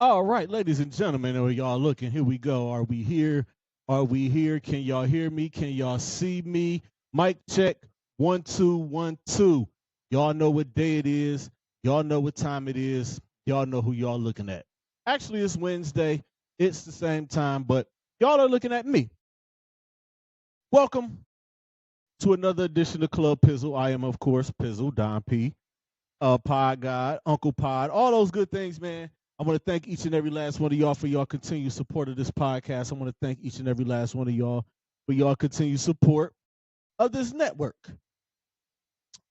All right, ladies and gentlemen, are y'all looking? Here we go. Are we here? Are we here? Can y'all hear me? Can y'all see me? Mic check. 1 2 1 2. Y'all know what day it is. Y'all know what time it is. Y'all know who y'all looking at. Actually, it's Wednesday. It's the same time, but y'all are looking at me. Welcome to another edition of Club Pizzle. I am, of course, Pizzle, Don P, Pod God, Uncle Pod, all those good things, man. I want to thank each and every last one of y'all for y'all continued support of this podcast. I want to thank each and every last one of y'all for y'all continued support of this network.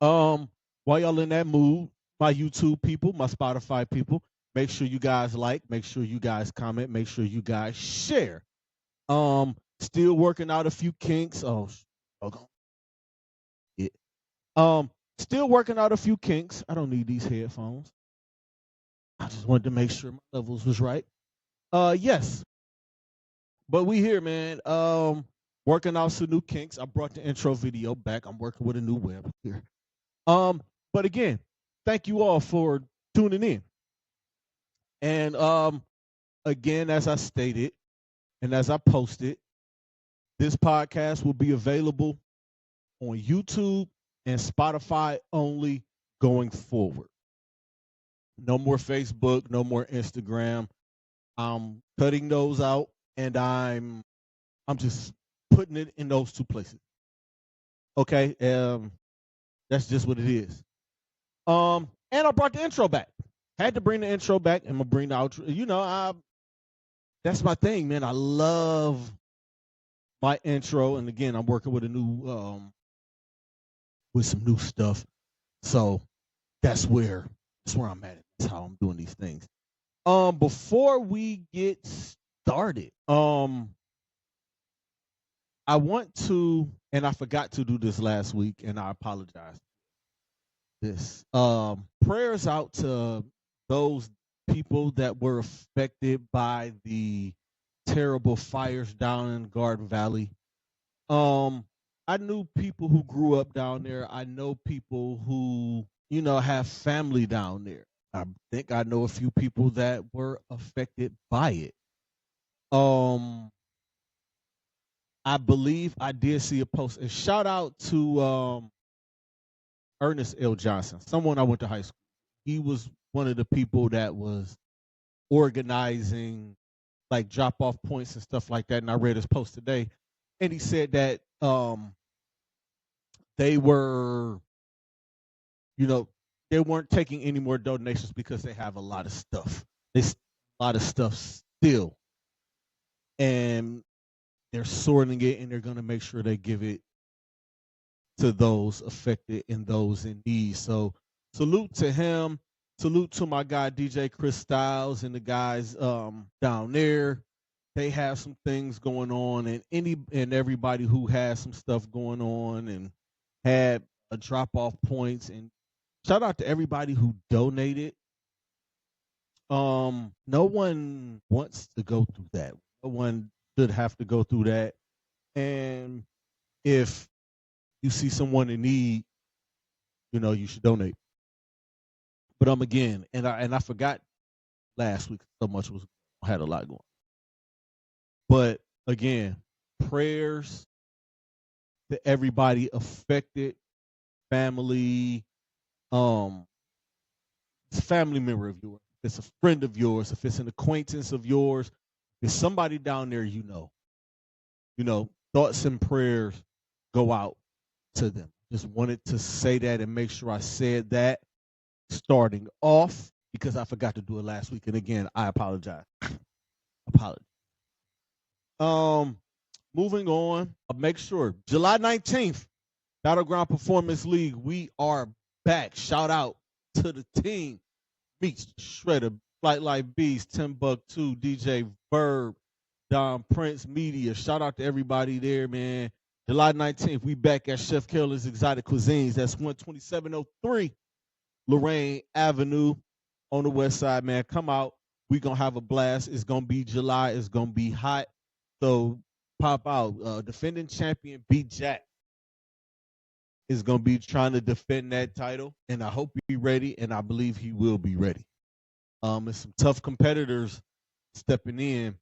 While y'all in that mood, my YouTube people, my Spotify people, make sure you guys like, make sure you guys comment, make sure you guys share. Still working out a few kinks. Okay. Yeah. Still working out a few kinks. I don't need these headphones. I just wanted to make sure my levels was right. Yes. But we here, man. Working out some new kinks. I brought the intro video back. I'm working with a new web here. But again, thank you all for tuning in. And again, as I stated and as I posted, this podcast will be available on YouTube and Spotify only going forward. No more Facebook, no more Instagram. I'm cutting those out, and I'm just putting it in those two places. Okay, that's just what it is. And I brought the intro back. Had to bring the intro back, and I'm gonna bring the outro. You know, that's my thing, man. I love my intro, and again, I'm working with a new with some new stuff. So that's where I'm at. That's how I'm doing these things. Before we get started, I want to, and I forgot to do this last week, and I apologize. This prayers out to those people that were affected by the terrible fires down in Garden Valley. I knew people who grew up down there. I know people who, have family down there. I think I know a few people that were affected by it. I believe I did see a post. And shout out to Ernest L. Johnson, someone I went to high school. He was one of the people that was organizing like drop off points and stuff like that. And I read his post today. And he said that they were, they weren't taking any more donations because they have a lot of stuff. There's a lot of stuff still. And they're sorting it, and they're going to make sure they give it to those affected and those in need. So salute to him. Salute to my guy, DJ Chris Styles, and the guys down there. They have some things going on, and everybody who has some stuff going on and had a drop-off points. And shout out to everybody who donated. No one wants to go through that. No one should have to go through that. And if you see someone in need, you should donate. But again, and I forgot last week, so much had a lot going. But again, prayers to everybody affected, family, it's a family member of yours, if it's a friend of yours, if it's an acquaintance of yours, if it's somebody down there thoughts and prayers go out to them. Just wanted to say that and make sure I said that starting off, because I forgot to do it last week. And again, I apologize. Moving on, make sure July 19th, Battleground Performance League, we are back. Shout out to the team. Meets Shredder, Flight Like Beast, Timbuktu, DJ Verb, Don Prince Media. Shout out to everybody there, man. July 19th, we back at Chef Keller's Exotic Cuisines. That's 12703 Lorraine Avenue on the west side, man. Come out. We're going to have a blast. It's going to be July. It's going to be hot. So pop out. Defending champion B. Jack is going to be trying to defend that title. And I hope he's ready, and I believe he will be ready. And some tough competitors stepping in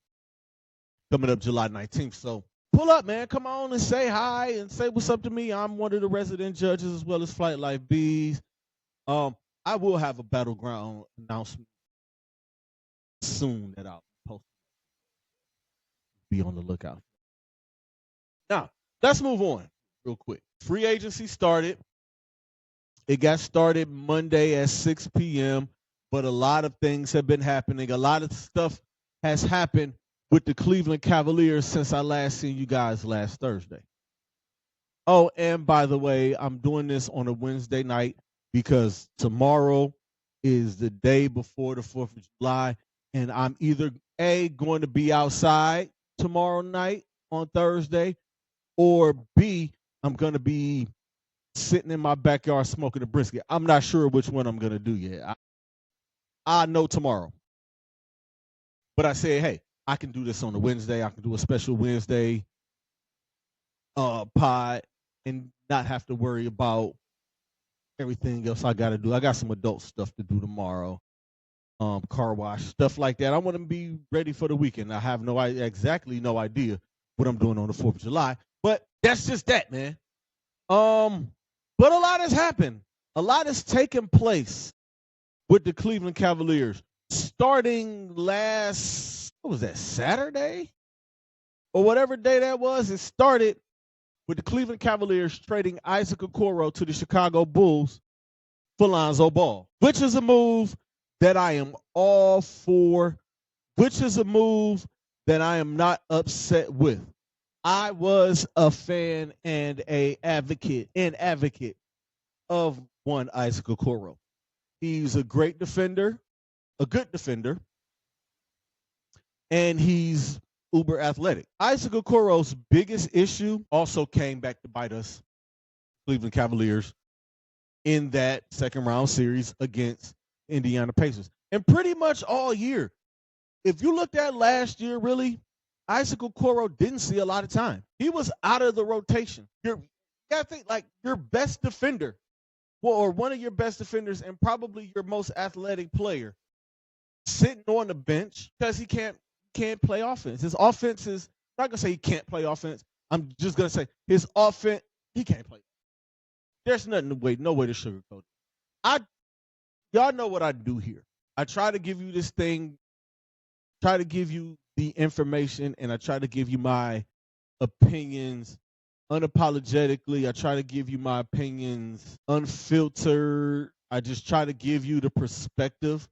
coming up July 19th. So pull up, man. Come on and say hi and say what's up to me. I'm one of the resident judges as well as Flight Life Bees. I will have a battleground announcement soon that I'll post. Be on the lookout. Now, let's move on real quick. Free agency started. It got started Monday at 6 p.m., but a lot of things have been happening. A lot of stuff has happened with the Cleveland Cavaliers since I last seen you guys last Thursday. Oh, and by the way, I'm doing this on a Wednesday night because tomorrow is the day before the 4th of July, and I'm either A, going to be outside tomorrow night on Thursday, or B, I'm going to be sitting in my backyard smoking a brisket. I'm not sure which one I'm going to do yet. I know tomorrow. But I said, hey, I can do this on a Wednesday. I can do a special Wednesday pod and not have to worry about everything else I got to do. I got some adult stuff to do tomorrow. Car wash, stuff like that. I want to be ready for the weekend. I have no idea what I'm doing on the 4th of July. But that's just that, man. But a lot has happened. A lot has taken place with the Cleveland Cavaliers starting Saturday? Or whatever day that was. It started with the Cleveland Cavaliers trading Isaac Okoro to the Chicago Bulls for Lonzo Ball, which is a move that I am all for, which is a move that I am not upset with. I was a fan and an advocate of one Isaac Okoro. He's a great defender, a good defender, and he's uber athletic. Isaac Okoro's biggest issue also came back to bite us, Cleveland Cavaliers, in that second round series against Indiana Pacers. And pretty much all year, if you looked at last year, really, Isaac Okoro didn't see a lot of time. He was out of the rotation. You gotta think, like, your best defender, or one of your best defenders and probably your most athletic player, sitting on the bench because he can't play offense. His offense is, I'm not gonna say he can't play offense. I'm just gonna say his offense, he can't play. There's no way to sugarcoat it. Y'all know what I do here. I try to give you this thing, try to give you the information, and I try to give you my opinions unapologetically. I try to give you my opinions unfiltered. I just try to give you the perspective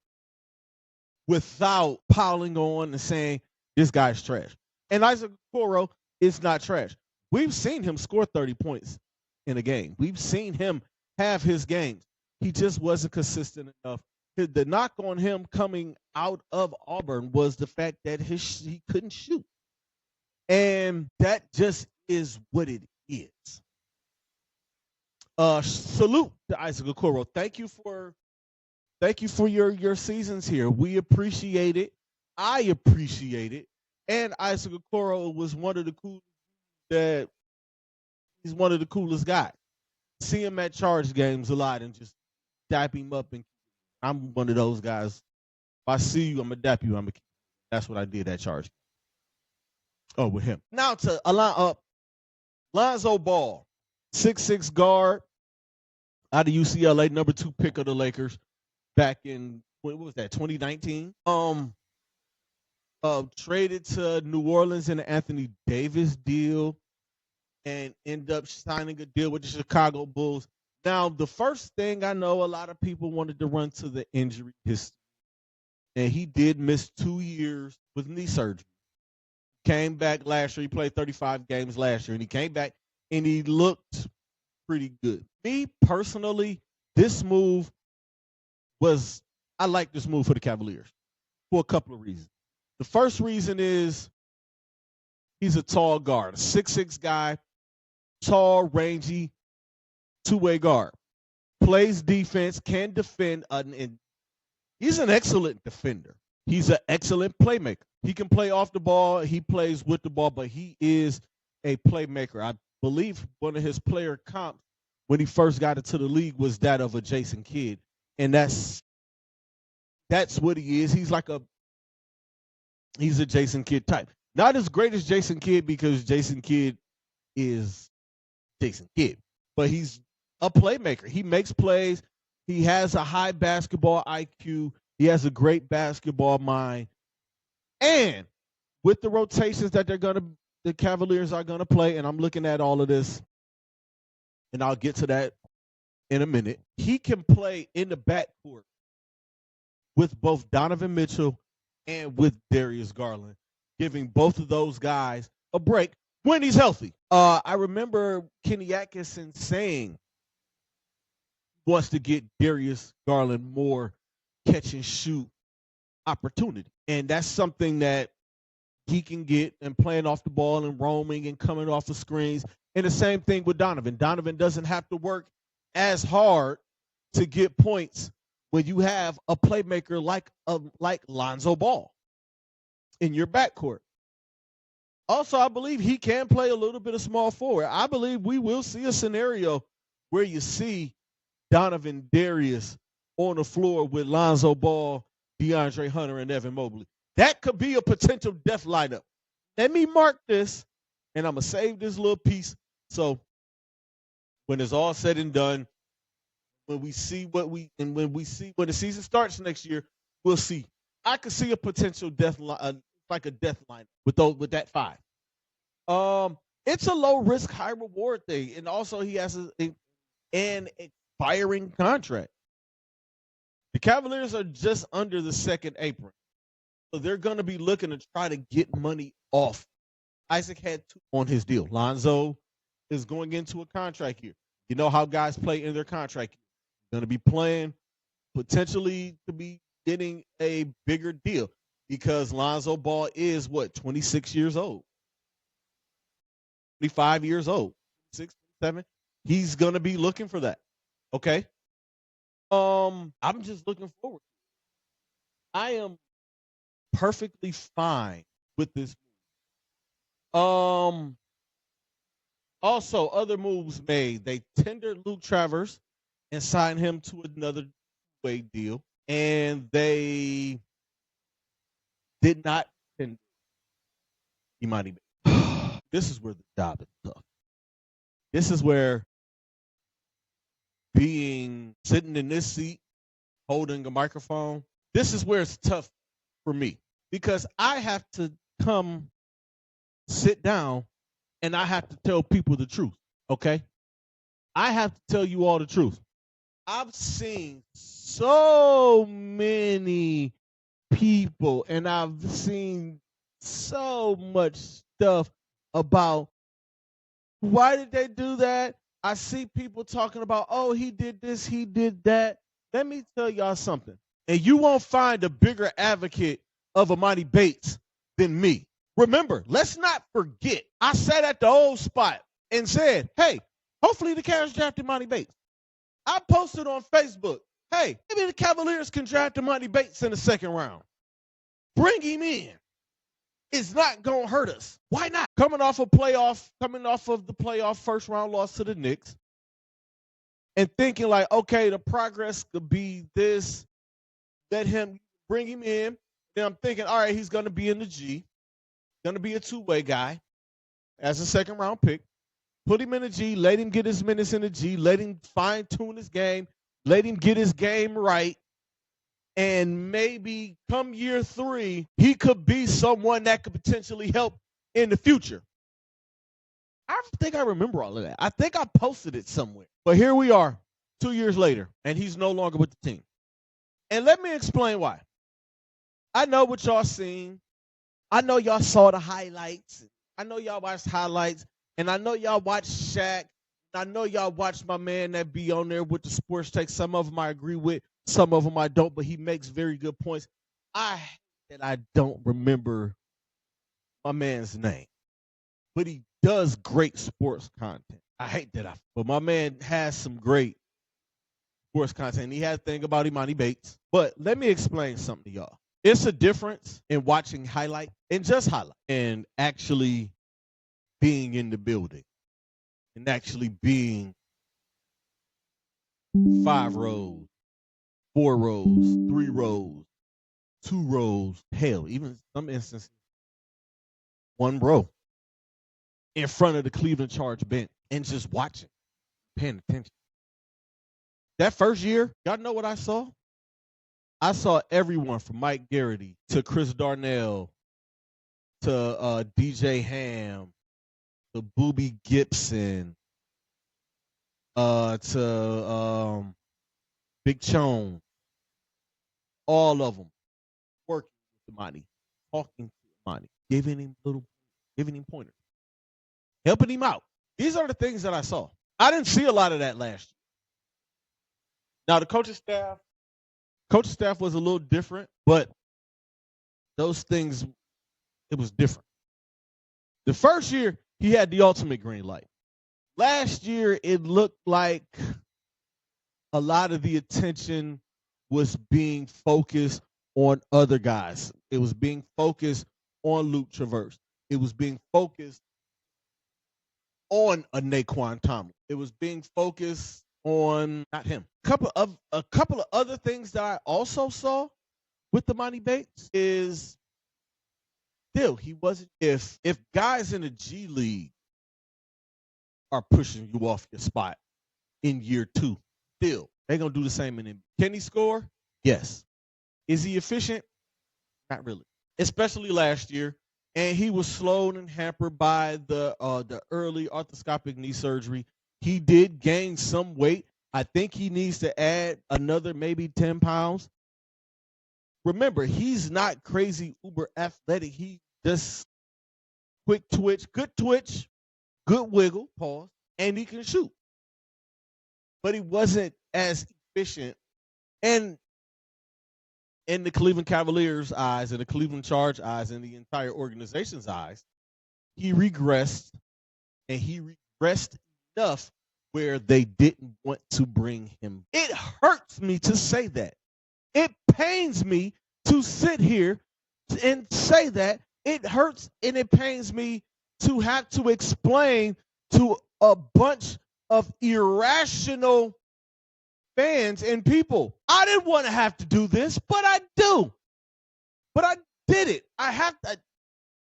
without piling on and saying this guy's trash. And Isaac Okoro is not trash. We've seen him score 30 points in a game. We've seen him have his games. He just wasn't consistent enough. The knock on him coming out of Auburn was the fact that he couldn't shoot. And that just is what it is. Salute to Isaac Okoro. Thank you for your seasons here. We appreciate it. I appreciate it. And Isaac Okoro was one of the coolest guys. See him at charge games a lot and just dap him up, and I'm one of those guys. If I see you, I'm gonna dap you. That's what I did at charge. Oh, with him. Now to align up Lonzo Ball, 6'6" guard out of UCLA, number 2 pick of the Lakers back in, what was that, 2019? Traded to New Orleans in the Anthony Davis deal and end up signing a deal with the Chicago Bulls. Now, the first thing I know, a lot of people wanted to run to the injury history. And he did miss 2 years with knee surgery. Came back last year. He played 35 games last year. And he came back and he looked pretty good. Me, personally, I like this move for the Cavaliers for a couple of reasons. The first reason is he's a tall guard, a 6'6" guy, tall, rangy, two-way guard. Plays defense, can defend. He's an excellent defender. He's an excellent playmaker. He can play off the ball. He plays with the ball, but he is a playmaker. I believe one of his player comps when he first got into the league was that of a Jason Kidd. And that's That's what he is. He's a Jason Kidd type. Not as great as Jason Kidd because Jason Kidd is Jason Kidd, but he's a playmaker. He makes plays. He has a high basketball IQ. He has a great basketball mind. And with the rotations that the Cavaliers are gonna play, and I'm looking at all of this, and I'll get to that in a minute. He can play in the backcourt with both Donovan Mitchell and with Darius Garland, giving both of those guys a break when he's healthy. I remember Kenny Atkinson saying wants to get Darius Garland more catch and shoot opportunity. And that's something that he can get and playing off the ball and roaming and coming off the screens. And the same thing with Donovan. Donovan doesn't have to work as hard to get points when you have a playmaker like Lonzo Ball in your backcourt. Also, I believe he can play a little bit of small forward. I believe we will see a scenario where you see Donovan, Darius on the floor with Lonzo Ball, DeAndre Hunter, and Evan Mobley. That could be a potential death lineup. Let me mark this, and I'm going to save this little piece. So when it's all said and done, when the season starts next year, we'll see. I could see a potential death like a death line with that 5. It's a low risk, high reward thing, and also he has an expiring contract. The Cavaliers are just under the second apron, so they're going to be looking to try to get money off. Isaac had 2 on his deal. Lonzo is going into a contract year. You know how guys play in their contract year. Going to be playing potentially to be getting a bigger deal because Lonzo Ball is 26 years old, 25 years old, 6, 7. He's going to be looking for that. Okay. I'm just looking forward. I am perfectly fine with this. Also, other moves made. They tendered Luke Travers and signed him to another way deal, and they did not tender Emoni Bates. This is where the job is tough. This is where sitting in this seat, holding a microphone, this is where it's tough for me because I have to sit down and I have to tell people the truth, okay? I have to tell you all the truth. I've seen so many people and I've seen so much stuff about why did they do that? I see people talking about, oh, he did this, he did that. Let me tell y'all something. And you won't find a bigger advocate of Emoni Bates than me. Remember, let's not forget, I sat at the old spot and said, hey, hopefully the Cavs draft Emoni Bates. I posted on Facebook, hey, maybe the Cavaliers can draft Emoni Bates in the second round. Bring him in. It's not going to hurt us. Why not? Coming off of the playoff first round loss to the Knicks and thinking like, okay, the progress could be this, let him bring him in. Then I'm thinking, all right, he's going to be in the G, going to be a two-way guy as a second round pick. Put him in the G, let him get his minutes in the G, let him fine-tune his game, let him get his game right. And maybe come year 3, he could be someone that could potentially help in the future. I think I remember all of that. I think I posted it somewhere. But here we are 2 years later, and he's no longer with the team. And let me explain why. I know what y'all seen. I know y'all saw the highlights. I know y'all watched highlights. And I know y'all watched Shaq. I know y'all watched my man that be on there with the sports take. Some of them I agree with. Some of them I don't, but he makes very good points. I don't remember my man's name, but he does great sports content. I hate that, but my man has some great sports content. He has a thing about Emoni Bates. But let me explain something to y'all. It's a difference in watching highlight and just highlight and actually being in the building and actually being 5 rows, 4 rows, 3 rows, 2 rows, hell, even in some instances, 1 row in front of the Cleveland Charge bench and just watching, paying attention. That first year, y'all know what I saw? I saw everyone from Mike Garrity to Chris Darnell to DJ Ham to Boobie Gibson to Big Chone, all of them working with Emoni, talking to Emoni, giving him pointers, helping him out. These are the things that I saw. I didn't see a lot of that last year. Now the coaching staff was a little different, but those things, it was different. The first year, he had the ultimate green light. Last year, it looked like a lot of the attention was being focused on other guys. It was being focused on Luke Traverse. It was being focused on a Naquan Tomlin. It was being focused on not him. A couple of other things that I also saw with the Emoni Bates is still he wasn't. If guys in the G League are pushing you off your spot in year 2, still they're gonna do the same in NBA. Can he score? Yes. Is he efficient? Not really. Especially last year. And he was slowed and hampered by the early arthroscopic knee surgery. He did gain some weight. I think he needs to add another maybe 10 pounds. Remember, he's not crazy uber athletic. He just quick twitch, good wiggle, pause, and he can shoot. But he wasn't as efficient. And in the Cleveland Cavaliers' eyes, and the Cleveland Charge eyes, and the entire organization's eyes, he regressed, and he regressed enough where they didn't want to bring him. It hurts me to say that. It pains me to sit here and say that. It hurts and it pains me to have to explain to a bunch of irrational fans and people. I didn't want to have to do this, but I do. But I did it. I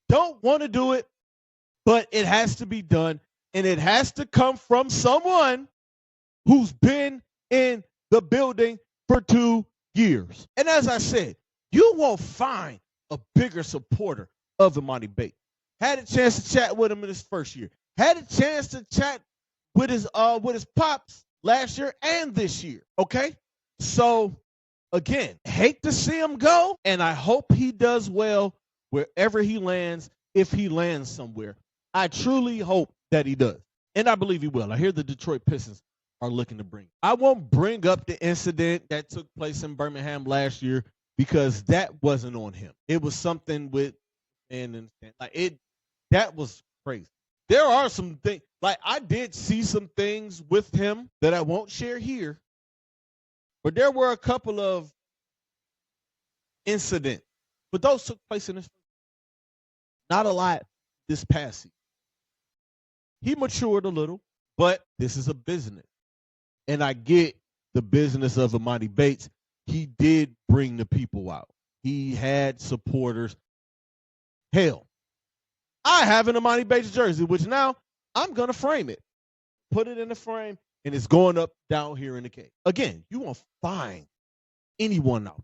don't want to do it, but it has to be done. And it has to come from someone who's been in the building for 2 years. And as I said, you won't find a bigger supporter of Emoni Bates. Had a chance to chat with him in his first year. Had a chance to chat with his pops last year and this year. Okay? So, again, hate to see him go, and I hope he does well wherever he lands, if he lands somewhere. I truly hope that he does. And I believe he will. I hear the Detroit Pistons are looking to bring. I won't bring up the incident that took place in Birmingham last year because that wasn't on him. It was something with that was crazy. There are some things, like I did see some things with him that I won't share here, but there were a couple of incidents, but those took place in this. Not a lot this past season. He matured a little, but this is a business. And I get the business of Emoni Bates. He did bring the people out. He had supporters. Hell, I have an Emoni Bates jersey, which now I'm going to frame it. Put it in the frame, and it's going up down here in the cave. Again, you won't find anyone out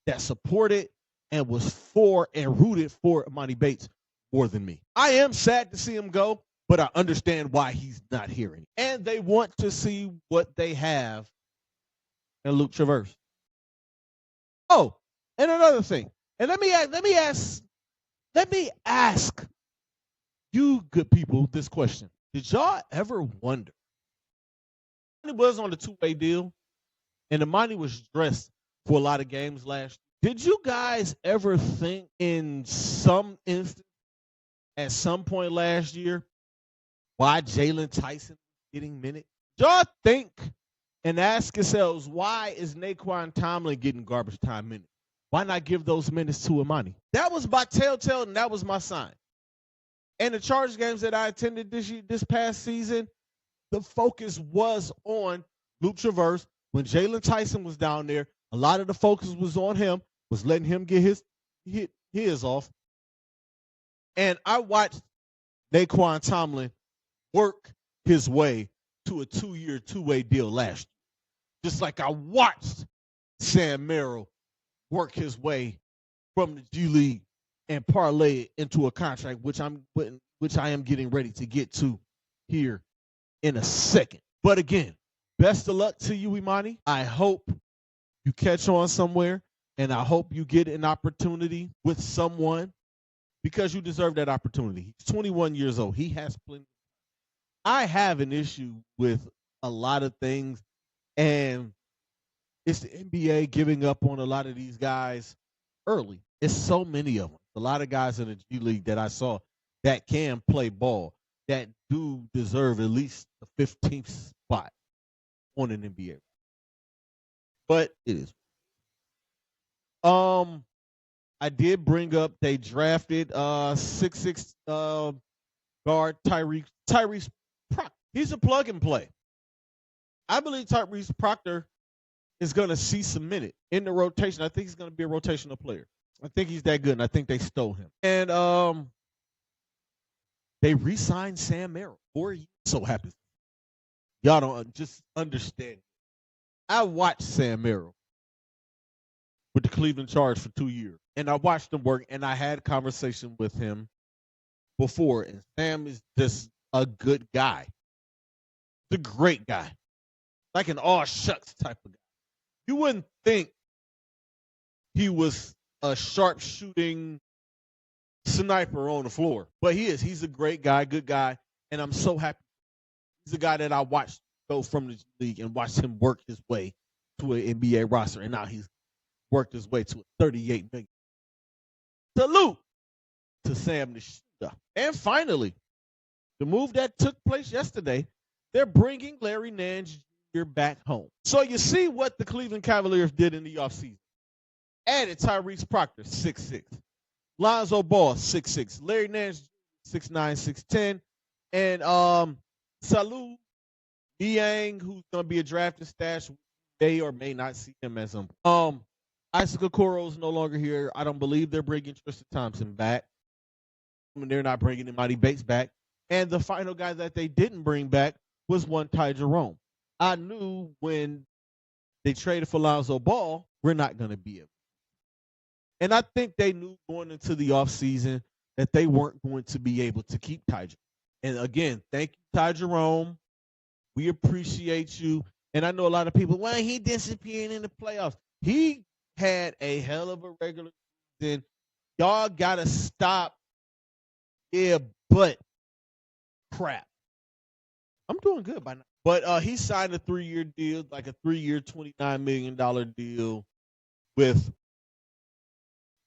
that supported and was for and rooted for Emoni Bates more than me. I am sad to see him go, but I understand why he's not here anymore. And they want to see what they have in Luke Traverse. Oh, and another thing. And let me ask you good people this question. Did y'all ever wonder? Emoni was on the 2-way deal, and Emoni was dressed for a lot of games last year. Did you guys ever think in some instance, at some point last year, why Jalen Tyson was getting minutes? Y'all think and ask yourselves, why is Naquan Tomlin getting garbage time minutes? Why not give those minutes to Emoni? That was my telltale, and that was my sign. And the Chargers games that I attended this past season, the focus was on Luke Traverse. When Jalen Tyson was down there, a lot of the focus was on him. was letting him get his off. And I watched Naquan Tomlin work his way to a 2-year, two-way deal last year. Just like I watched Sam Merrill work his way from the G League and parlay it into a contract, which I am getting ready to get to here in a second. But again, best of luck to you, Emoni. I hope you catch on somewhere, and I hope you get an opportunity with someone because you deserve that opportunity. He's 21 years old. He has plenty. I have an issue with a lot of things, and it's the NBA giving up on a lot of these guys early. It's so many of them. A lot of guys in the G League that I saw that can play ball that do deserve at least the 15th spot on an NBA. But it is. I did bring up they drafted 6'6" guard Tyrese Proctor. He's a plug and play. I believe Tyrese Proctor is going to see some minutes in the rotation. I think he's going to be a rotational player. I think he's that good, and I think they stole him. And they re-signed Sam Merrill. 4 years. So happy. Y'all don't just understand. I watched Sam Merrill with the Cleveland Chargers for 2 years, and I watched him work, and I had a conversation with him before, and Sam is just a good guy. He's a great guy. Like an all shucks type of guy. You wouldn't think he was a sharpshooting sniper on the floor, but he is. He's a great guy, good guy, and I'm so happy. He's a guy that I watched go from the league and watched him work his way to an NBA roster, and now he's worked his way to a $38 million. Salute to Sam the Shooter. And finally, the move that took place yesterday, they're bringing Larry Nance Jr. back home. So you see what the Cleveland Cavaliers did in the offseason. Added Tyrese Proctor, 6'6". Lonzo Ball, 6'6". Larry Nance, 6'9", 6'10". And Salou Niang, who's going to be a drafted stash, may or may not see him as him. Isaac Okoro is no longer here. I don't believe they're bringing Tristan Thompson back. They're not bringing Emoni Bates back. And the final guy that they didn't bring back was one Ty Jerome. I knew when they traded for Lonzo Ball, we're not going to be able. And I think they knew going into the offseason that they weren't going to be able to keep Ty Jerome. And again, thank you, Ty Jerome. We appreciate you. And I know a lot of people, well, he disappeared in the playoffs. He had a hell of a regular season. Y'all got to stop. Yeah, but crap. I'm doing good by now. But he signed a 3-year deal, like a 3-year, $29 million deal with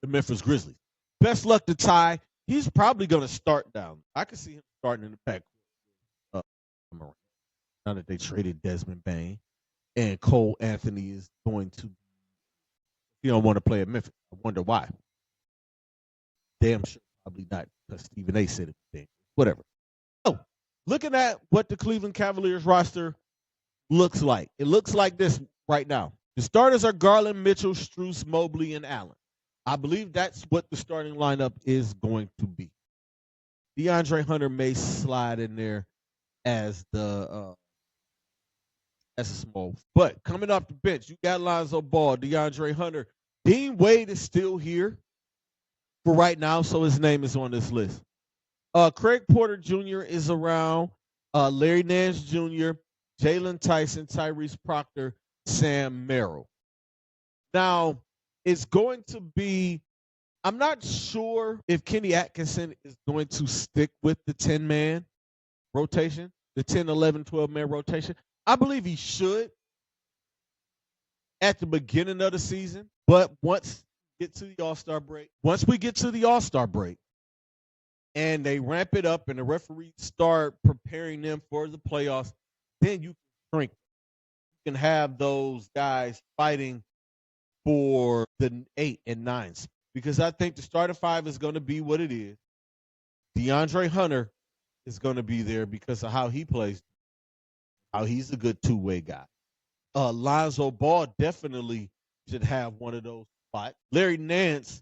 the Memphis Grizzlies. Best luck to Ty. He's probably going to start down. I can see him starting in the back. Now that they traded Desmond Bain, and Cole Anthony is going to, he don't want to play at Memphis. I wonder why. Damn sure, probably not, because Stephen A. said it. Whatever. So, looking at what the Cleveland Cavaliers roster looks like, it looks like this right now. The starters are Garland, Mitchell, Strus, Mobley, and Allen. I believe that's what the starting lineup is going to be. DeAndre Hunter may slide in there as a small. But coming off the bench, you got Lonzo Ball, DeAndre Hunter. Dean Wade is still here for right now, so his name is on this list. Craig Porter Jr. is around. Larry Nance Jr., Jalen Tyson, Tyrese Proctor, Sam Merrill. Now, it's going to be, I'm not sure if Kenny Atkinson is going to stick with the 10-man rotation, the 10, 11, 12-man rotation. I believe he should at the beginning of the season, but once we get to the All-Star break, and they ramp it up and the referees start preparing them for the playoffs, then you can shrink. You can have those guys fighting for the 8 and 9, because I think the starting 5 is going to be what it is. DeAndre Hunter is going to be there because of how he plays, how he's a good two-way guy. Lonzo Ball definitely should have one of those spot. Larry Nance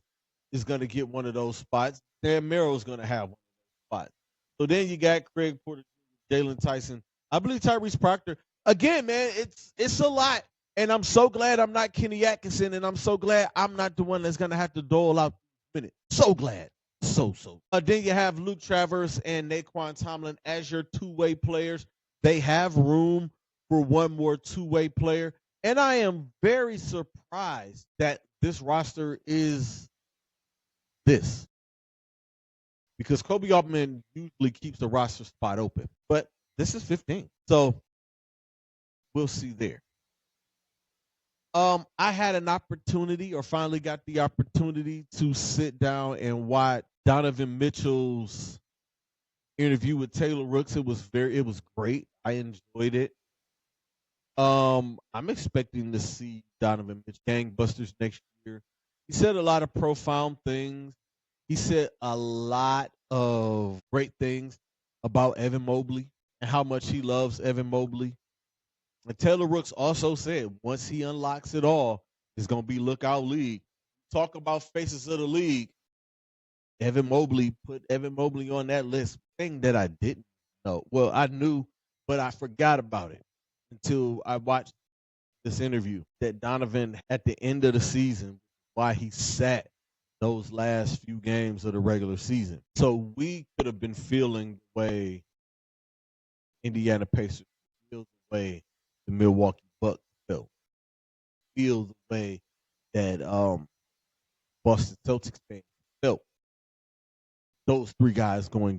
is going to get one of those spots. Dan Merrill is going to have one of those spots. So then you got Craig Porter, Jalen Tyson. I believe Tyrese Proctor. Again, man, it's a lot. And I'm so glad I'm not Kenny Atkinson, and I'm so glad I'm not the one that's going to have to dole out minutes. So glad. So. Then you have Luke Travers and Naquan Tomlin as your two-way players. They have room for one more two-way player. And I am very surprised that this roster is this. Because Kobe Altman usually keeps the roster spot open. But this is 15. So we'll see there. I had an opportunity, or finally got the opportunity, to sit down and watch Donovan Mitchell's interview with Taylor Rooks. It was great. I enjoyed it. I'm expecting to see Donovan Mitchell gangbusters next year. He said a lot of profound things. He said a lot of great things about Evan Mobley and how much he loves Evan Mobley. And Taylor Rooks also said once he unlocks it all, it's going to be Lookout League. Talk about faces of the league. Evan Mobley, put Evan Mobley on that list. Thing that I didn't know. Well, I knew, but I forgot about it until I watched this interview that Donovan, at the end of the season, why he sat those last few games of the regular season. So we could have been feeling the way Indiana Pacers feel, the way the Milwaukee Bucks feel the way that Boston Celtics fans felt. Those three guys going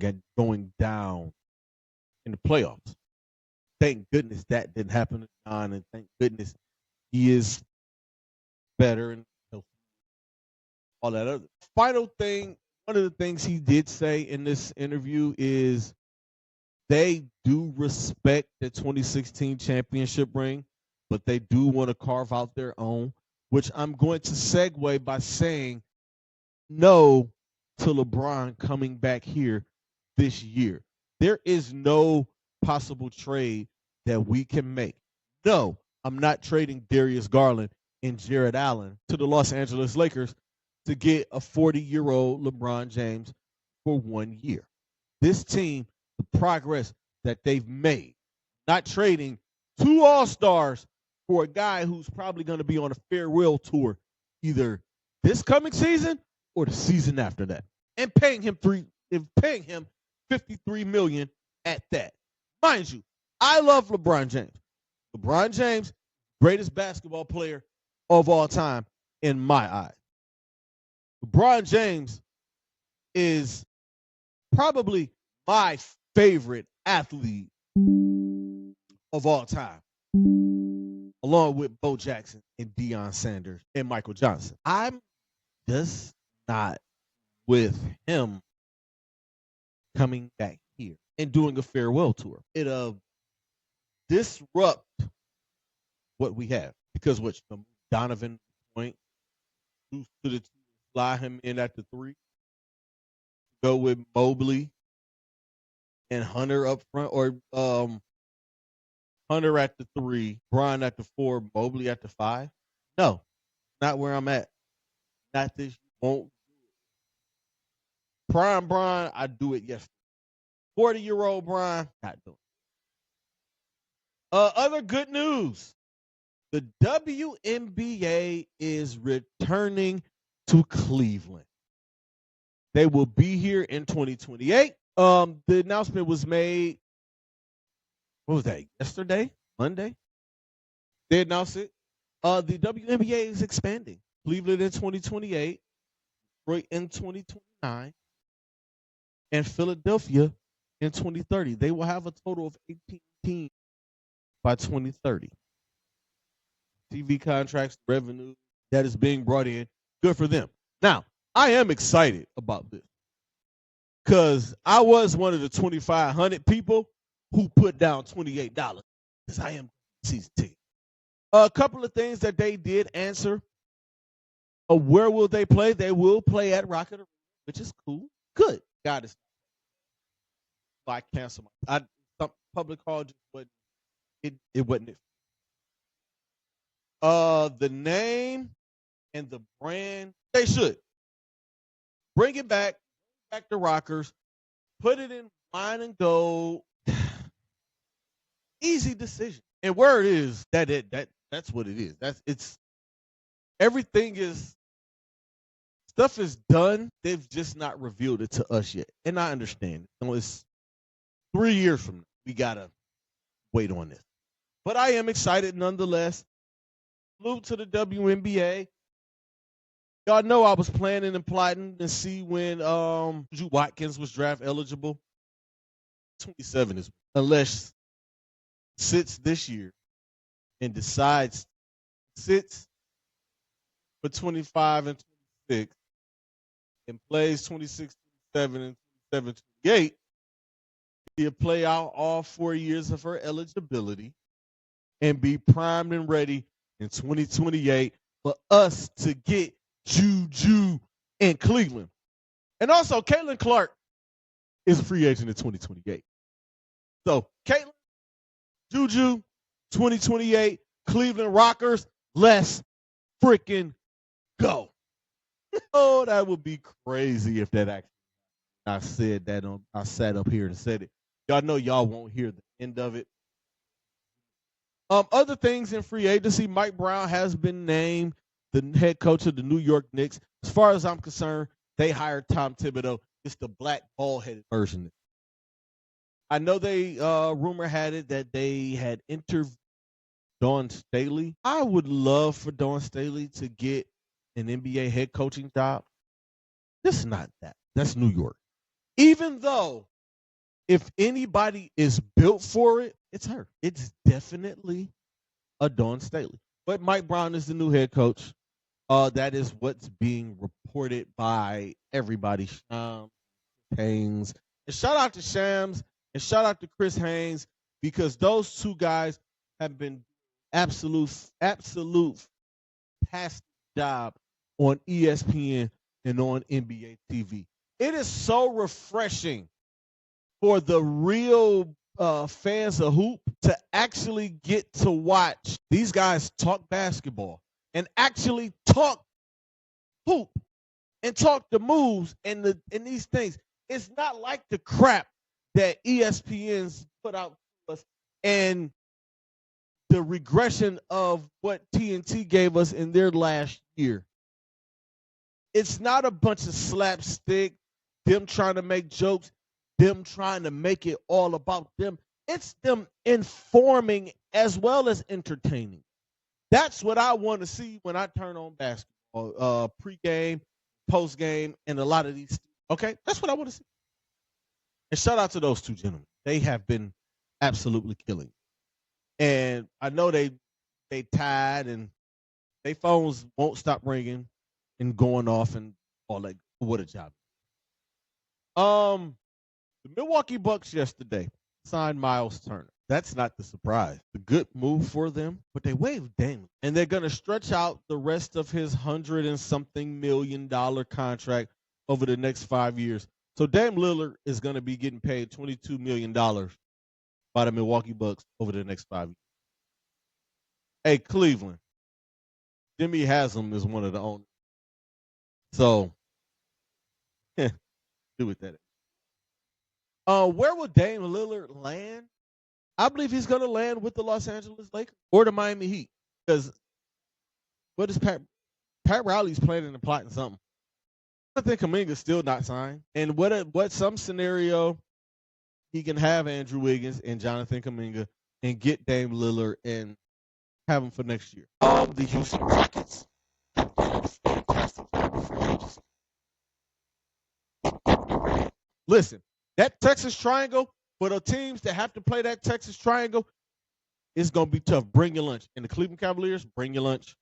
down in the playoffs. Thank goodness that didn't happen to John, and thank goodness he is better and all that other. Final thing, one of the things he did say in this interview is they do respect the 2016 championship ring, but they do want to carve out their own, which I'm going to segue by saying no to LeBron coming back here this year. There is no possible trade that we can make. No, I'm not trading Darius Garland and Jared Allen to the Los Angeles Lakers to get a 40-year-old LeBron James for 1 year. This team, the progress that they've made, not trading two All-Stars for a guy who's probably going to be on a farewell tour either this coming season or the season after that, and paying him $53 million at that. Mind you, I love LeBron James. LeBron James, greatest basketball player of all time in my eyes. LeBron James is probably my favorite athlete of all time, along with Bo Jackson and Deion Sanders and Michael Johnson. I'm just not with him coming back here and doing a farewell tour. It'll disrupt what we have, because Donovan point, to the two, fly him in at the 3, go with Mobley and Hunter up front, or Hunter at the 3, Bron at the 4, Mobley at the 5. No, not where I'm at. Not this. Won't. Prime Bron, I do it yesterday. 40-year-old Bron, not doing it. Other good news. The WNBA is returning to Cleveland. They will be here in 2028. The announcement was made, what was that, yesterday? Monday? They announced it. The WNBA is expanding. Cleveland in 2028, Detroit in 2029, and Philadelphia in 2030. They will have a total of 18 teams by 2030. TV contracts, revenue that is being brought in, good for them. Now, I am excited about this because I was one of the 2,500 people who put down $28 because I am season ticket. A couple of things that they did answer. Where will they play? They will play at Rocket Arena, which is cool. Good. God is. I cancel my. Some public hall just wasn't. It wasn't it. The name and the brand, they should bring it back the Rockers, put it in wine and gold. Easy decision. And word is that's what it is. It's everything is stuff is done. They've just not revealed it to us yet. And I understand. So it's 3 years from now. We gotta wait on this. But I am excited nonetheless. Salute to the WNBA. Y'all know I was planning and plotting to see when Drew Watkins was draft eligible. 27 is unless sits this year and decides sits for 25 and 26 and plays 26, 27, and 27, 28. He'll play out all 4 years of her eligibility and be primed and ready in 2028 for us to get Juju in Cleveland. And also, Caitlin Clark is a free agent in 2028. So, Caitlin, Juju, 2028, Cleveland Rockers, let's freaking go. Oh, that would be crazy if that actually I said that I sat up here and said it. Y'all know y'all won't hear the end of it. Other things in free agency, Mike Brown has been named the head coach of the New York Knicks. As far as I'm concerned, they hired Tom Thibodeau. It's the black ball-headed version. I know they rumor had it that they had interviewed Dawn Staley. I would love for Dawn Staley to get an NBA head coaching job. This is not that. That's New York. Even though if anybody is built for it, it's her. It's definitely a Dawn Staley. But Mike Brown is the new head coach. That is what's being reported by everybody. Shams, Haynes. And shout out to Shams and shout out to Chris Haynes because those two guys have been absolute past job on ESPN and on NBA TV. It is so refreshing for the real fans of hoop to actually get to watch these guys talk basketball and actually talk hoop and talk the moves and these things. It's not like the crap that ESPN's put out to us and the regression of what TNT gave us in their last year. It's not a bunch of slapstick, them trying to make jokes, them trying to make it all about them. It's them informing as well as entertaining. That's what I want to see when I turn on basketball, pre-game, post-game, and a lot of these. Okay, that's what I want to see. And shout out to those two gentlemen. They have been absolutely killing. And I know they tired and their phones won't stop ringing and going off and all that. What a job. The Milwaukee Bucks yesterday signed Miles Turner. That's not the surprise. The good move for them, but they waived Dame. And they're going to stretch out the rest of his $100-and-something million contract over the next 5 years. So Dame Lillard is going to be getting paid $22 million by the Milwaukee Bucks over the next 5 years. Hey, Cleveland. Jimmy Haslam is one of the owners. So, do with that. Where will Dame Lillard land? I believe he's going to land with the Los Angeles Lakers or the Miami Heat. Because what is Pat Riley's planning and plotting something. I think Kuminga's still not signed. And what some scenario he can have Andrew Wiggins and Jonathan Kuminga and get Dame Lillard and have him for next year. The Houston Rockets have been a fantastic job for agency. Listen, that Texas Triangle, for the teams that have to play that Texas Triangle, it's going to be tough. Bring your lunch. And the Cleveland Cavaliers, bring your lunch.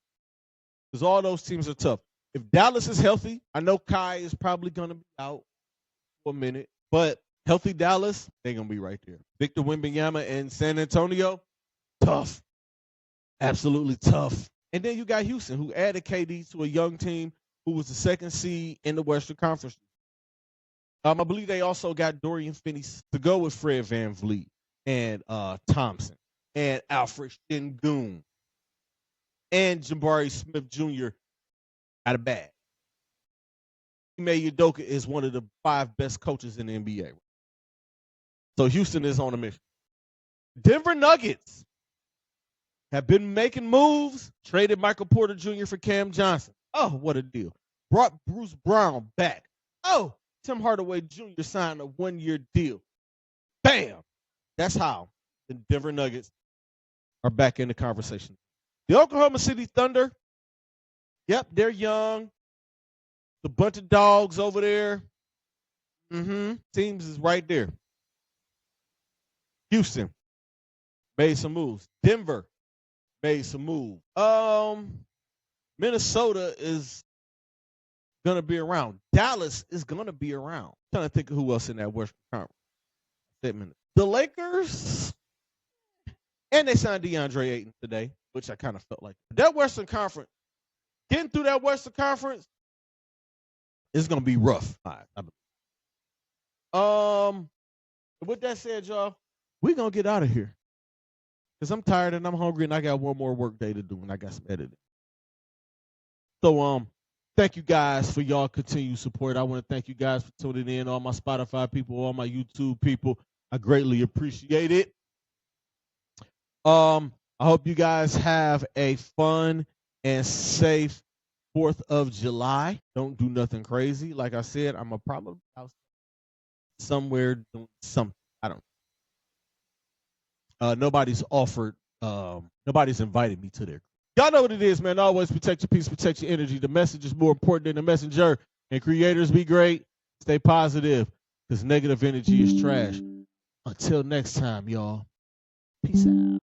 Because all those teams are tough. If Dallas is healthy, I know Kai is probably going to be out for a minute. But healthy Dallas, they're going to be right there. Victor Wembanyama and San Antonio, tough. Absolutely tough. And then you got Houston, who added KD to a young team who was the second seed in the Western Conference. I believe they also got Dorian Finney to go with Fred VanVleet and Thompson and Alfred Şengün and Jabari Smith Jr. Got a bag. Ime Udoka is one of the 5 best coaches in the NBA. So Houston is on a mission. Denver Nuggets have been making moves, traded Michael Porter Jr. for Cam Johnson. Oh, what a deal. Brought Bruce Brown back. Oh, Tim Hardaway Jr. signed a 1-year deal. Bam! That's how the Denver Nuggets are back in the conversation. The Oklahoma City Thunder, yep, they're young. The bunch of dogs over there. Teams is right there. Houston made some moves. Denver made some moves. Minnesota is gonna be around. Dallas is gonna be around. I'm trying to think of who else in that Western Conference. The Lakers, and they signed DeAndre Ayton today, which I kind of felt like. That Western Conference, getting through that Western Conference, is gonna be rough. With that said, y'all, we're gonna get out of here. Because I'm tired and I'm hungry and I got one more work day to do and I got some editing. So thank you guys for y'all continued support. I want to thank you guys for tuning in, all my Spotify people, all my YouTube people. I greatly appreciate it. I hope you guys have a fun and safe 4th of July. Don't do nothing crazy. Like I said, I'm probably out somewhere doing something. I don't know. Nobody's invited me to their. Y'all know what it is, man. Always protect your peace, protect your energy. The message is more important than the messenger. And creators, be great. Stay positive, because negative energy is trash. Until next time, y'all. Peace out.